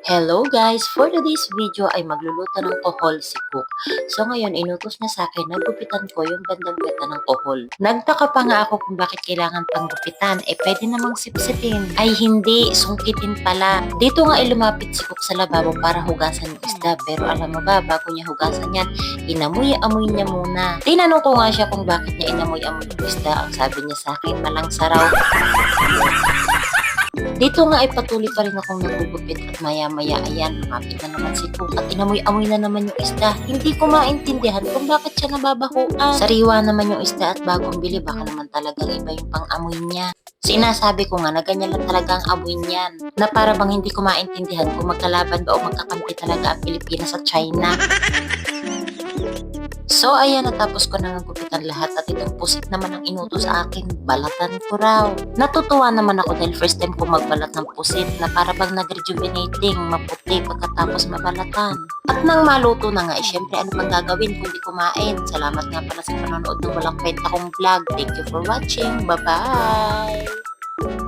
Hello guys! For today's video ay magluluto ng kohol si Cook. So ngayon, inutos niya sa akin na gupitan ko yung bandang gata ng kohol. Nagtaka pa nga ako kung bakit kailangan pang gupitan. Pwede namang sipsipin. Ay hindi, sungkitin pala. Dito nga ay lumapit si Cook sa lababo para hugasan yung isda. Pero alam mo ba, bago niya hugasan yan, inamoy-amoy niya muna. Tinanong ko nga siya kung bakit niya inamoy-amoy yung isda. Ang sabi niya sa akin, malangsa raw. Dito nga ay patuloy pa rin akong nagugupit at maya-maya ayan, lumapit na naman si Cook at inamoy-amoy na naman yung isda. Hindi ko maintindihan kung bakit siya nababahuan. Sariwa naman yung isda at bagong bili, baka naman talagang iba yung pang-amoy niya. Sinasabi ko nga na ganyan lang talaga ang amoy niyan. Na para bang hindi ko maintindihan kung magkalaban ba o magkakampi talaga ang Pilipinas at China. So ayan, natapos ko na gupitan lahat at itong pusit naman ang inutos sa akin, balatan ko raw. Natutuwa naman ako dahil first time ko magbalat ng pusit na para bang nag-rejuvenating, maputi pagkatapos mabalatan. At nang maluto na nga, syempre ano pang gagawin kundi kumain. Salamat nga pala sa panonood ng walang kwenta kong vlog. Thank you for watching. Bye-bye!